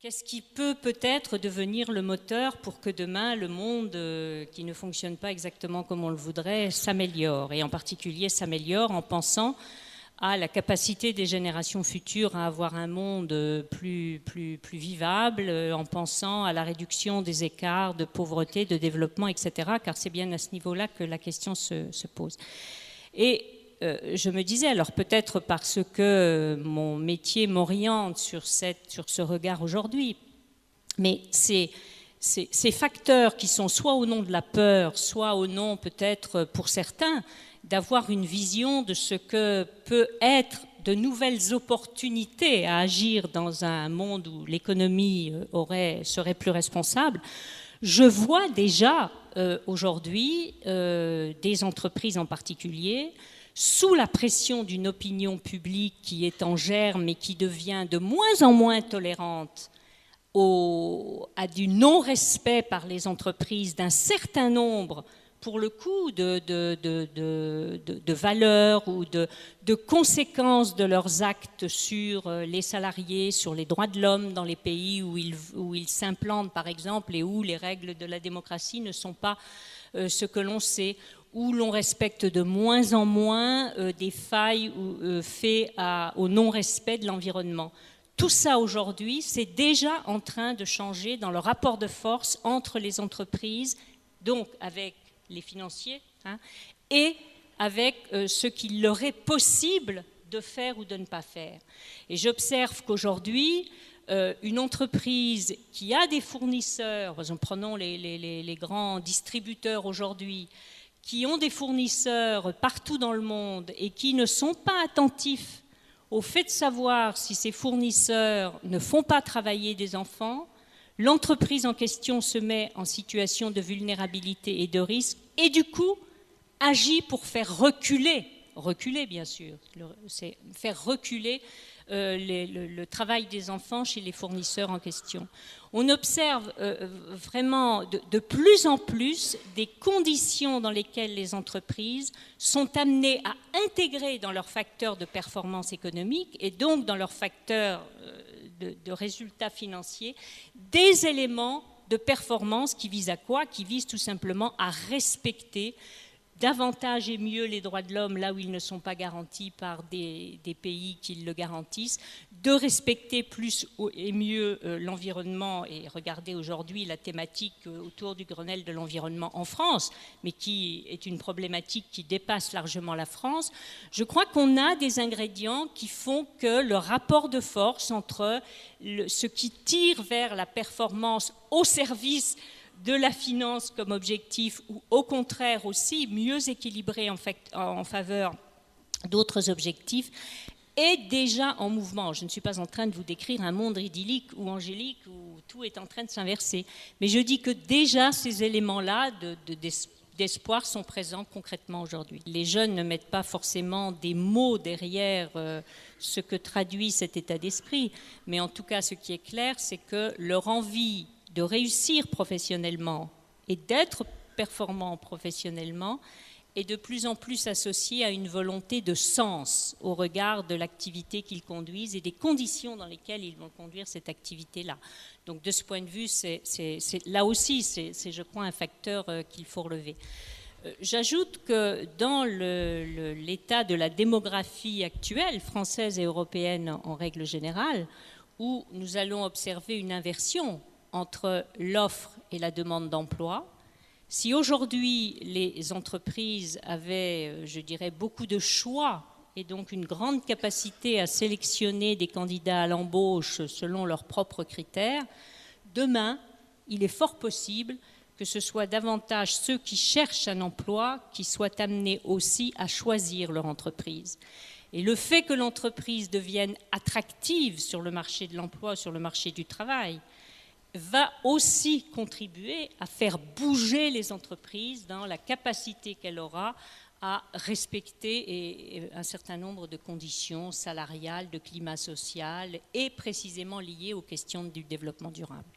Qu'est-ce qui peut peut-être devenir le moteur pour que demain le monde qui ne fonctionne pas exactement comme on le voudrait s'améliore, et en particulier s'améliore en pensant à la capacité des générations futures à avoir un monde plus vivable, en pensant à la réduction des écarts de pauvreté, de développement, etc., car c'est bien à ce niveau-là que la question se pose. Et je me disais, alors peut-être parce que mon métier m'oriente sur ce regard aujourd'hui, mais ces facteurs qui sont soit au nom de la peur, soit au nom peut-être pour certains d'avoir une vision de ce que peut être de nouvelles opportunités à agir dans un monde où l'économie serait plus responsable. Je vois déjà aujourd'hui des entreprises en particulier sous la pression d'une opinion publique qui est en germe et qui devient de moins en moins tolérante à du non-respect par les entreprises d'un certain nombre, pour le coup, de valeurs ou de conséquences de leurs actes sur les salariés, sur les droits de l'homme dans les pays où ils s'implantent, par exemple, et où les règles de la démocratie ne sont pas ce que l'on sait, où l'on respecte de moins en moins des failles faites au non-respect de l'environnement. Tout ça aujourd'hui, c'est déjà en train de changer dans le rapport de force entre les entreprises, donc avec les financiers, et avec ce qu'il leur est possible de faire ou de ne pas faire. Et j'observe qu'aujourd'hui, une entreprise qui a des fournisseurs, prenons les grands distributeurs aujourd'hui, qui ont des fournisseurs partout dans le monde et qui ne sont pas attentifs au fait de savoir si ces fournisseurs ne font pas travailler des enfants, l'entreprise en question se met en situation de vulnérabilité et de risque et du coup agit pour faire reculer bien sûr, c'est faire reculer le travail des enfants chez les fournisseurs en question. On observe vraiment de plus en plus des conditions dans lesquelles les entreprises sont amenées à intégrer dans leurs facteurs de performance économique et donc dans leurs facteurs de résultats financiers des éléments de performance qui visent à quoi? Qui visent tout simplement à respecter davantage et mieux les droits de l'homme là où ils ne sont pas garantis par des pays qui le garantissent, de respecter plus et mieux l'environnement. Et regardez aujourd'hui la thématique autour du Grenelle de l'environnement en France, mais qui est une problématique qui dépasse largement la France. Je crois qu'on a des ingrédients qui font que le rapport de force entre ce qui tire vers la performance au service de la finance comme objectif ou au contraire aussi mieux équilibré en faveur d'autres objectifs est déjà en mouvement. Je ne suis pas en train de vous décrire un monde idyllique ou angélique où tout est en train de s'inverser, mais je dis que déjà ces éléments-là d'espoir sont présents concrètement aujourd'hui. Les jeunes ne mettent pas forcément des mots derrière ce que traduit cet état d'esprit, mais en tout cas ce qui est clair, c'est que leur envie de réussir professionnellement et d'être performant professionnellement est de plus en plus associée à une volonté de sens au regard de l'activité qu'ils conduisent et des conditions dans lesquelles ils vont conduire cette activité-là. Donc de ce point de vue, là aussi, c'est je crois un facteur qu'il faut relever. J'ajoute que dans l'état de la démographie actuelle, française et européenne en règle générale, où nous allons observer une inversion entre l'offre et la demande d'emploi. Si aujourd'hui les entreprises avaient, je dirais, beaucoup de choix et donc une grande capacité à sélectionner des candidats à l'embauche selon leurs propres critères, demain, il est fort possible que ce soit davantage ceux qui cherchent un emploi qui soient amenés aussi à choisir leur entreprise. Et le fait que l'entreprise devienne attractive sur le marché de l'emploi, sur le marché du travail, va aussi contribuer à faire bouger les entreprises dans la capacité qu'elle aura à respecter un certain nombre de conditions salariales, de climat social et précisément liées aux questions du développement durable.